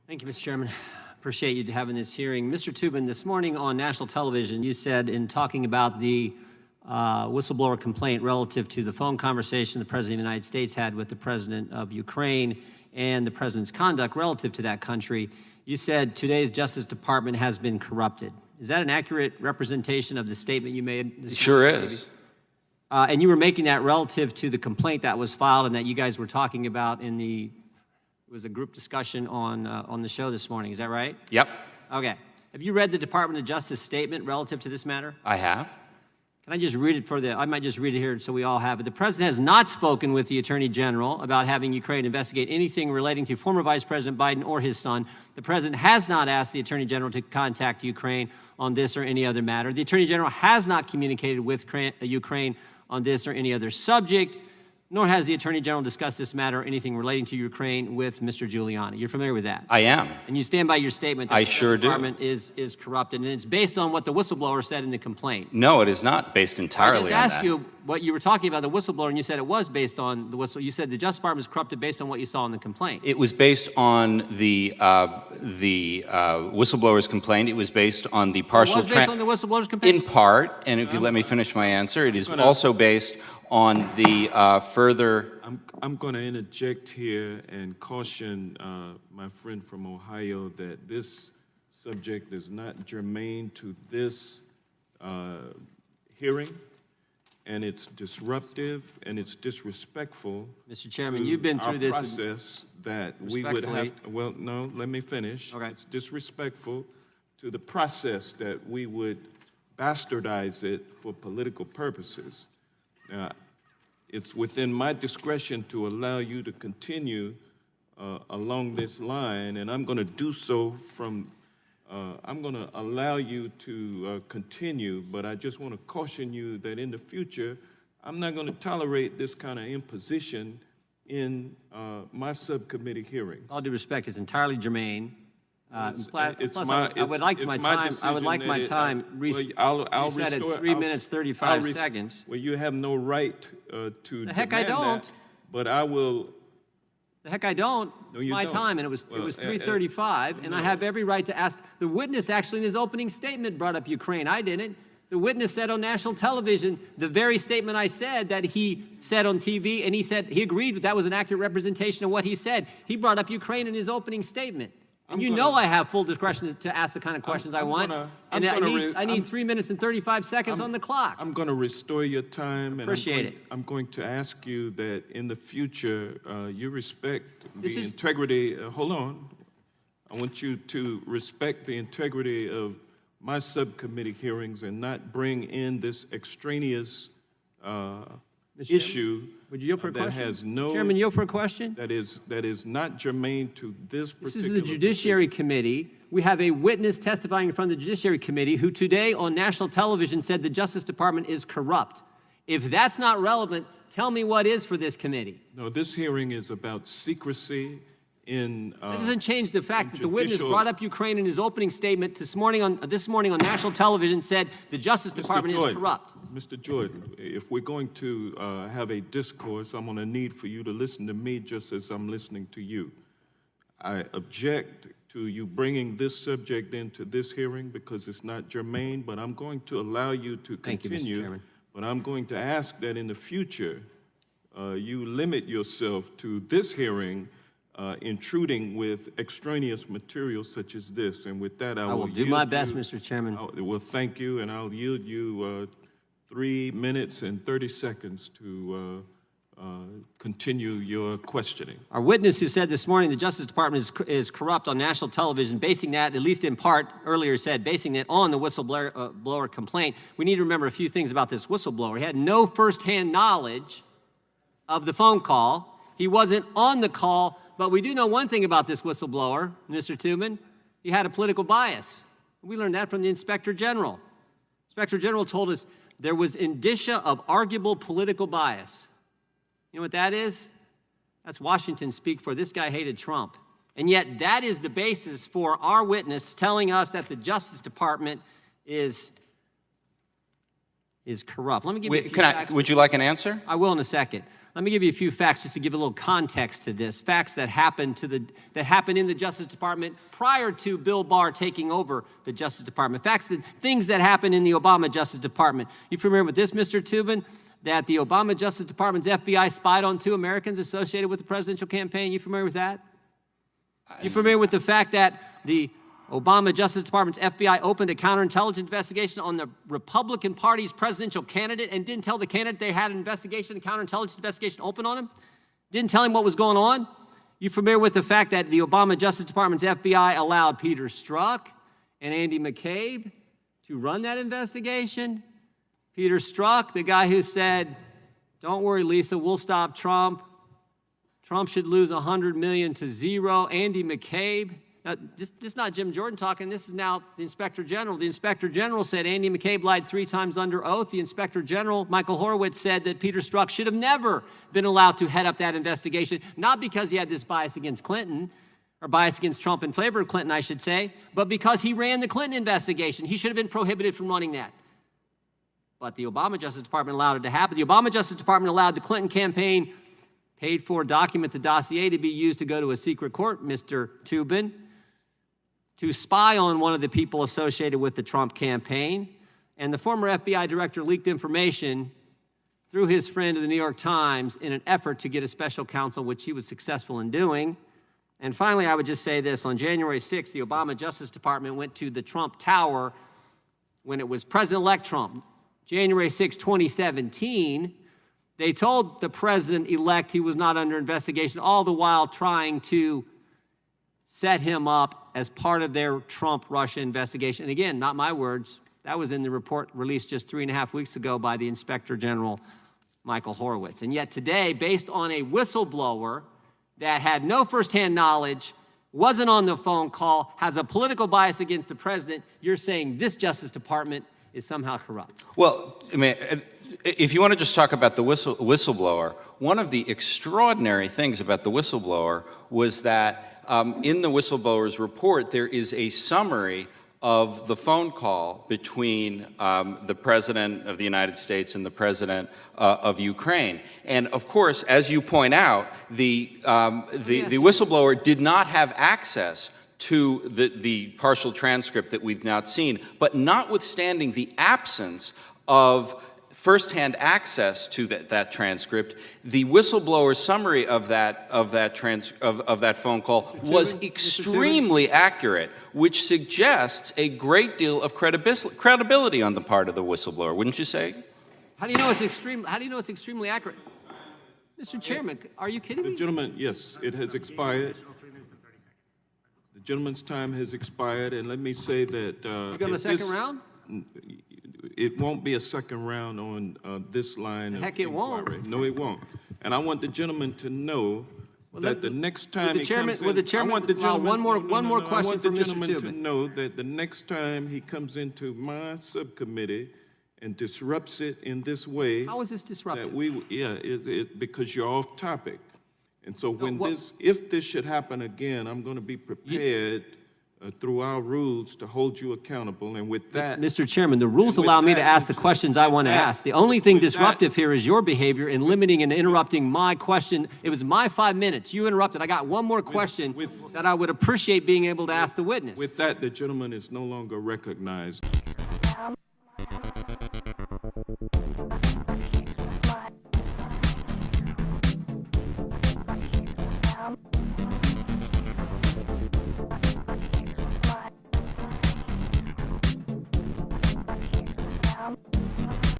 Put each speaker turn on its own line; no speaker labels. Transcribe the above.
Thank you, Mr. Chairman. Appreciate you having this hearing. Mr. Tubin, this morning on national television, you said in talking about the whistleblower complaint relative to the phone conversation the President of the United States had with the President of Ukraine and the President's conduct relative to that country, you said today's Justice Department has been corrupted. Is that an accurate representation of the statement you made this
Sure
morning?
is.
And you were making that relative to the complaint that was filed and that you guys were talking about in the, it was a group discussion on the show this morning, is that right?
Yep,
Okay. Have you read the Department of Justice statement relative to this matter?
I have.
Can I just read it I might just read it here so we all have it. The President has not spoken with the Attorney General about having Ukraine investigate anything relating to former Vice President Biden or his son. The President has not asked the Attorney General to contact Ukraine on this or any other matter. The Attorney General has not communicated with Ukraine on this or any other subject, nor has the Attorney General discussed this matter or anything relating to Ukraine with Mr. Giuliani. You're familiar with that?
I am.
And you stand by your statement that
I
the
sure
Justice
do.
Department is corrupted, and it's based on what the whistleblower said in the complaint.
No, it is not based entirely on that.
I just asked you what you were talking about, the whistleblower, and you said it was based on the whistle. You said the Justice Department is corrupted based on what you saw in the complaint.
It was based on the whistleblower's complaint. It was based on the partial...
It was based on the whistleblower's complaint?
In part, and if you let me finish my answer, it is also based on the further...
I'm going to interject here and caution my friend from Ohio that this subject is not germane to this hearing, and it's disruptive and it's disrespectful.
Mr. Chairman, you've been through this
process that we would have. Well, no, let me finish.
Okay.
It's disrespectful to the process that we would bastardize it for political purposes. Now, it's within my discretion to allow you to continue along this line, and I'm going to do so from, I'm going to allow you to continue, but I just want to caution you that in the future, I'm not going to tolerate this kind of imposition in my subcommittee hearings.
all due respect, it's entirely germane.
It's
Plus,
my-
I would like
it's
my
my
time. I would
decision
like
that
my
it-
time
well, I'll
reset at
restore-
3 minutes, 35 seconds.
Well, you have no right to
The heck I
demand
don't.
that, but I will.
The heck I don't.
No,
It's
you
my
don't.
time, and it was
Well,
3:35, and I have every right to ask. The witness actually in his opening statement brought up Ukraine. I didn't. The witness said on national television the very statement I said that he said on TV, and he said he agreed that was an accurate representation of what he said. He brought up Ukraine in his opening statement. And you know I have full discretion to ask the kind of questions I want. And I need 3 minutes and 35 seconds on the clock.
I'm going to restore your time.
Appreciate
and
it.
I'm going to ask you that in the future you respect
This
the
is-
integrity. Hold on. I want you to respect the integrity of my subcommittee hearings and not bring in this extraneous issue
Would you yield for a
that
question?
has no.
Chairman, yield for a question?
That is not germane to this particular.
This is the Judiciary Committee. We have a witness testifying in front of the Judiciary Committee who today on national television said the Justice Department is corrupt. If that's not relevant, tell me what is for this committee.
No, this hearing is about secrecy in.
That doesn't change the fact that the witness
judicial-
brought up Ukraine in his opening statement this morning on national television, said the Justice Department is corrupt.
Mr. Jordan, if we're going to have a discourse, I'm going to need for you to listen to me just as I'm listening to you. I object to you bringing this subject into this hearing because it's not germane, but I'm going to allow you to
Thank you, Mr.
continue.
Chairman.
But I'm going to ask that in the future, you limit yourself to this hearing, intruding with extraneous material such as this. And with that,
I will do my best, Mr. Chairman.
Well, thank you, and I'll yield you 3 minutes and 30 seconds to continue your questioning.
Our witness who said this morning the Justice Department is corrupt on national television, basing that, at least in part, earlier said, basing it on the whistleblower complaint. We need to remember a few things about this whistleblower. He had no firsthand knowledge of the phone call. He wasn't on the call, but we do know one thing about this whistleblower, Mr. Tubman. He had a political bias. We learned that from the Inspector General. Inspector General told us there was indicia of arguable political bias. You know what that is? That's Washington speak for this guy hated Trump. And yet that is the basis for our witness telling us that the Justice Department is corrupt. Let me give you a few facts.
Would you like an answer?
I will in a second. Let me give you a few facts just to give a little context to this. Facts that happened in the Justice Department prior to Bill Barr taking over the Justice Department. Things that happened in the Obama Justice Department. You familiar with this, Mr. Tubin? That the Obama Justice Department's FBI spied on 2 Americans associated with the presidential campaign. You familiar with that? You familiar with the fact that the Obama Justice Department's FBI opened a counterintelligence investigation on the Republican Party's presidential candidate and didn't tell the candidate they had an investigation, a counterintelligence investigation open on him? Didn't tell him what was going on? You familiar with the fact that the Obama Justice Department's FBI allowed Peter Strzok and Andy McCabe to run that investigation? Peter Strzok, the guy who said, "Don't worry, Lisa, we'll stop Trump. Trump should lose 100 million to 0. Andy McCabe." Now, this is not Jim Jordan talking. This is now the Inspector General. The Inspector General said Andy McCabe lied 3 times under oath. The Inspector General, Michael Horowitz, said that Peter Strzok should have never been allowed to head up that investigation, not because he had this bias against Clinton, or bias against Trump in favor of Clinton, I should say, but because he ran the Clinton investigation. He should have been prohibited from running that. But the Obama Justice Department allowed it to happen. The Obama Justice Department allowed the Clinton campaign paid for document, the dossier, to be used to go to a secret court, Mr. Tubin, to spy on one of the people associated with the Trump campaign. And the former FBI director leaked information through his friend of the New York Times in an effort to get a special counsel, which he was successful in doing. And finally, I would just say this. On January 6th, the Obama Justice Department went to the Trump Tower when it was President-elect Trump. January 6, 2017, they told the president-elect he was not under investigation, all the while trying to set him up as part of their Trump-Russia investigation. And again, not my words. That was in the report released just 3.5 weeks ago by the Inspector General, Michael Horowitz. And yet today, based on a whistleblower that had no firsthand knowledge, wasn't on the phone call, has a political bias against the president, you're saying this Justice Department is somehow corrupt.
Well, I mean, if you want to just talk about the whistleblower, one of the extraordinary things about the whistleblower was that in the whistleblower's report, there is a summary of the phone call between the President of the United States and the President of Ukraine. And of course, as you point out, the whistleblower did not have access to the partial transcript that we've now seen. But notwithstanding the absence of firsthand access to that transcript, the whistleblower summary of that phone call was extremely accurate, which suggests a great deal of credibility on the part of the whistleblower, wouldn't you say?
How do you know it's extremely accurate? Mr. Chairman, are you kidding me?
The gentleman, yes, it has expired. The gentleman's time has expired, and let me say that
you got a second round?
It won't be a second round on this line.
Heck, it won't.
No, it won't. And I want the gentleman to know that the next time he comes in,
one more question for Mr. Tubin.
I want the gentleman to know that the next time he comes into my subcommittee and disrupts it in this way.
How is this disruptive?
Because you're off topic. And so if this should happen again, I'm going to be prepared through our rules to hold you accountable. And with that,
Mr. Chairman, the rules allow me to ask the questions I want to ask. The only thing disruptive here is your behavior in limiting and interrupting my question. It was my 5 minutes. You interrupted. I got one more question that I would appreciate being able to ask the witness.
With that, the gentleman is no longer recognized.